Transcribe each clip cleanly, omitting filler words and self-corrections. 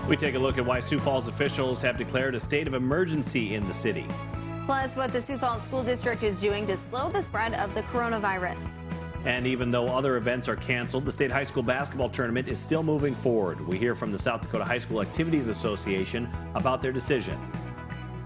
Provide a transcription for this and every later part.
We take a look at why Sioux Falls officials have declared a state of emergency in the city. Plus, what the Sioux Falls School District is doing to slow the spread of the coronavirus. And even though other events are canceled, the state high school basketball tournament is still moving forward. We hear from the South Dakota High School Activities Association about their decision.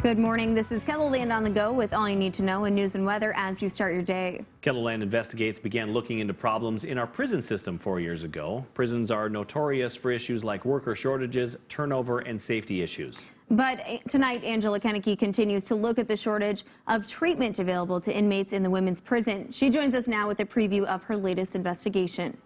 Good morning. This is KELOLAND on the go with all you need to know in news and weather as you start your day. KELOLAND Investigates began looking into problems in our prison system 4 years ago. Prisons are notorious for issues like worker shortages, turnover, and safety issues. But tonight, Angela Kennecke continues to look at the shortage of treatment available to inmates in the women's prison. She joins us now with a preview of her latest investigation.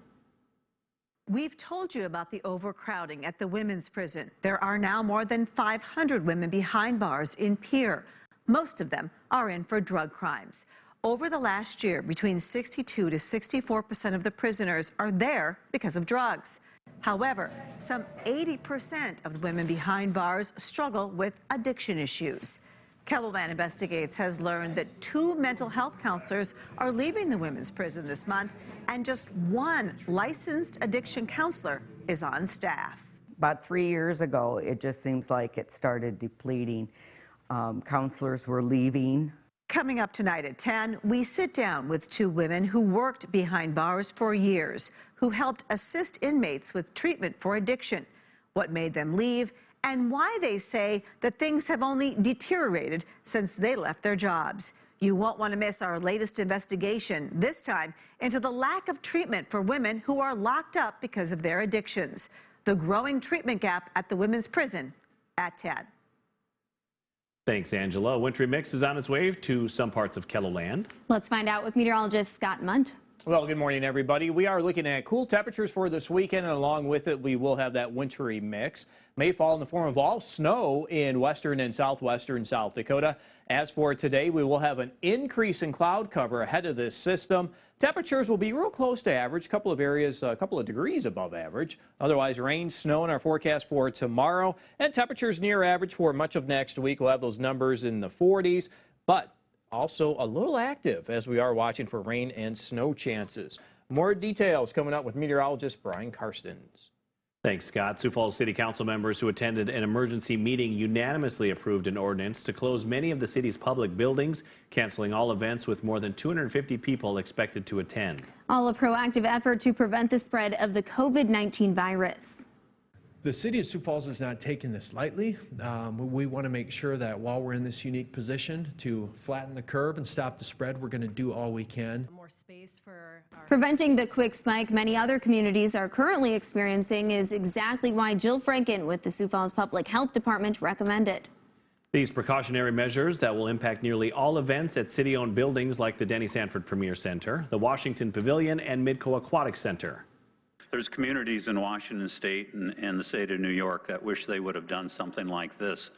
We've told you about the overcrowding at the women's prison. There are now more than 500 women behind bars in Pierre. Most of them are in for drug crimes. Over the last year, between 62 to 64% of the prisoners are there because of drugs. However, some 80% of the women behind bars struggle with addiction issues. KELOLAND Investigates has learned that 2 mental health counselors are leaving the women's prison this month, and just 1 licensed addiction counselor is on staff. About 3 years ago, it just seems like it started depleting. Counselors were leaving. Coming up tonight at 10, we sit down with 2 women who worked behind bars for years, who helped assist inmates with treatment for addiction, what made them leave, and why they say that things have only deteriorated since they left their jobs. You won't want to miss our latest investigation, this time into the lack of treatment for women who are locked up because of their addictions. The growing treatment gap at the women's prison at 10. Thanks, Angela. A wintry mix is on its way to some parts of KELOLAND. Let's find out with meteorologist Scott Munt. Well, good morning, everybody. We are looking at cool temperatures for this weekend, and along with it, we will have that wintry mix. May fall in the form of all snow in western and southwestern South Dakota. As for today, we will have an increase in cloud cover ahead of this system. Temperatures will be real close to average, a couple of areas, a couple of degrees above average. Otherwise, rain, snow in our forecast for tomorrow, and temperatures near average for much of next week. We'll have those numbers in the 40s, but also a little active as we are watching for rain and snow chances. More details coming up with meteorologist Brian Karstens. Thanks, Scott. Sioux Falls City Council members who attended an emergency meeting unanimously approved an ordinance to close many of the city's public buildings, canceling all events with more than 250 people expected to attend. All a proactive effort to prevent the spread of the COVID-19 virus. The city of Sioux Falls is not taking this lightly. We want to make sure that while we're in this unique position to flatten the curve and stop the spread, we're going to do all we can. More space for Preventing the quick spike many other communities are currently experiencing is exactly why Jill Franken with the Sioux Falls Public Health Department recommended. These precautionary measures that will impact nearly all events at city-owned buildings like the Denny Sanford Premier Center, the Washington Pavilion, and Midco Aquatic Center. There's communities in Washington State and the state of New York that wish they would have done something like this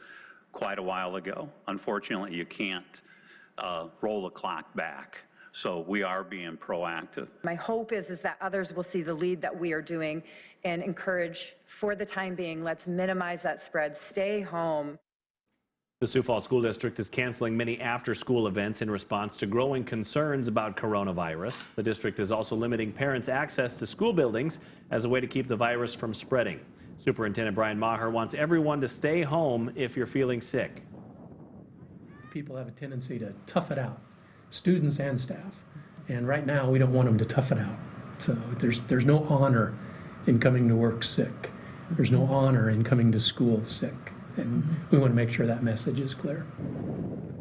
quite a while ago. Unfortunately, you can't roll the clock back. So we are being proactive. My hope is that others will see the lead that we are doing and encourage, for the time being, let's minimize that spread, stay home. The Sioux Falls School District is canceling many after-school events in response to growing concerns about coronavirus. The district is also limiting parents' access to school buildings as a way to keep the virus from spreading. Superintendent Brian Maher wants everyone to stay home if you're feeling sick. People have a tendency to tough it out, students and staff. And right now, we don't want them to tough it out. So there's no honor in coming to work sick. There's no honor in coming to school sick. And we want to make sure that message is clear.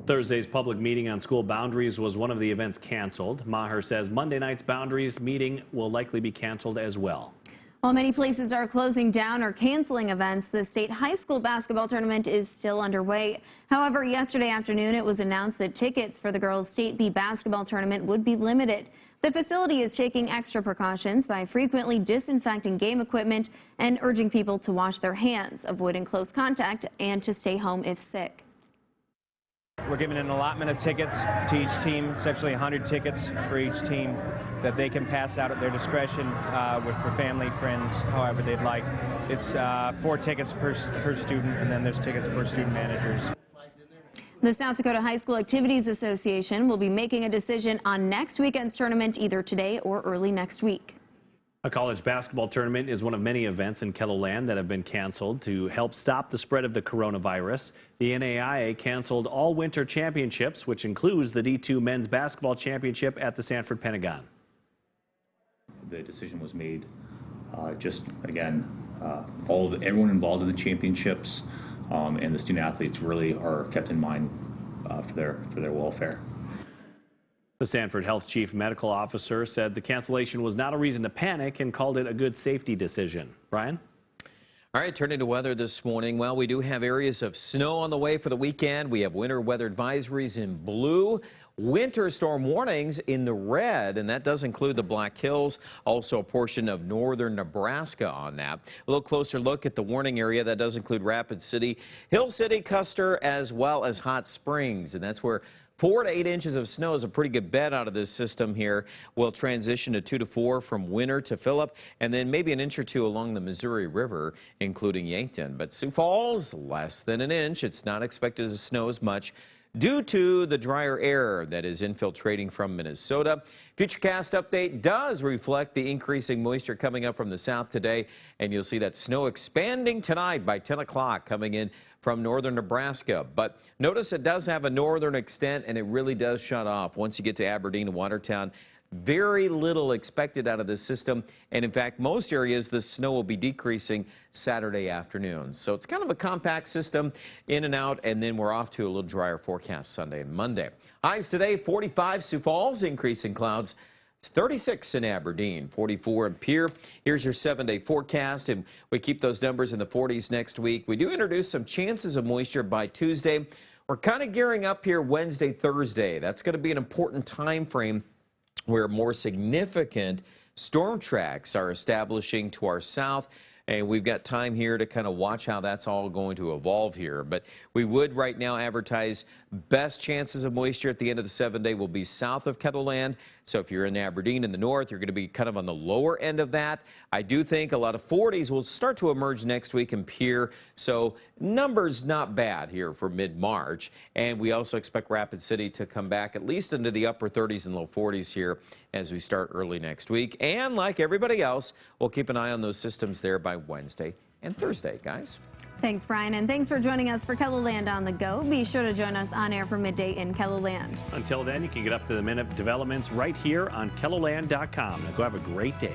Thursday's public meeting on school boundaries was one of the events canceled. Maher says Monday night's boundaries meeting will likely be canceled as well. While many places are closing down or canceling events, the state high school basketball tournament is still underway. However, yesterday afternoon it was announced that tickets for the girls' State B basketball tournament would be limited. The facility is taking extra precautions by frequently disinfecting game equipment and urging people to wash their hands, avoiding close contact, and to stay home if sick. We're giving an allotment of tickets to each team, essentially 100 tickets for each team that they can pass out at their discretion for family, friends, however they'd like. It's 4 tickets per student, and then there's tickets for student managers. The South Dakota High School Activities Association will be making a decision on next weekend's tournament either today or early next week. A college basketball tournament is one of many events in KELOLAND that have been canceled to help stop the spread of the coronavirus. The NAIA canceled all winter championships, which includes the D2 men's basketball championship at the Sanford Pentagon. The decision was made everyone involved in the championships and the student athletes really are kept in mind for their welfare. The Sanford Health Chief Medical Officer said the cancellation was not a reason to panic and called it a good safety decision. Brian? All right, turning to weather this morning. Well, we do have areas of snow on the way for the weekend. We have winter weather advisories in blue, winter storm warnings in the red, and that does include the Black Hills, also a portion of northern Nebraska on that. A little closer look at the warning area. That does include Rapid City, Hill City, Custer, as well as Hot Springs, and that's where 4 to 8 inches of snow is a pretty good bet out of this system here. We'll transition to 2 to 4 from Winter to Phillip, and then maybe an inch or two along the Missouri River, including Yankton. But Sioux Falls, less than an inch. It's not expected to snow as much due to the drier air that is infiltrating from Minnesota. Futurecast update does reflect the increasing moisture coming up from the south today, and you'll see that snow expanding tonight by 10 o'clock coming in from northern Nebraska. But notice it does have a northern extent, and it really does shut off once you get to Aberdeen and Watertown. Very little expected out of this system, and in fact, most areas the snow will be decreasing Saturday afternoon. So it's kind of a compact system in and out, and then we're off to a little drier forecast Sunday and Monday. Highs today, 45 Sioux Falls, increasing clouds. It's 36 in Aberdeen, 44 in Pierre. Here's your 7-day forecast, and we keep those numbers in the 40s next week. We do introduce some chances of moisture by Tuesday. We're kind of gearing up here Wednesday, Thursday. That's going to be an important time frame where more significant storm tracks are establishing to our south. And we've got time here to kind of watch how that's all going to evolve here. But we would right now advertise best chances of moisture at the end of the 7-day will be south of KELOLAND. So if you're in Aberdeen in the north, you're going to be kind of on the lower end of that. I do think a lot of 40s will start to emerge next week in Pierre. So numbers not bad here for mid-March. And we also expect Rapid City to come back at least into the upper 30s and low 40s here as we start early next week. And like everybody else, we'll keep an eye on those systems there by Wednesday and Thursday, guys. Thanks, Brian, and thanks for joining us for KELOLAND on the Go. Be sure to join us on air for midday in KELOLAND. Until then, you can get up to the minute developments right here on KELOLAND.com. Now go have a great day.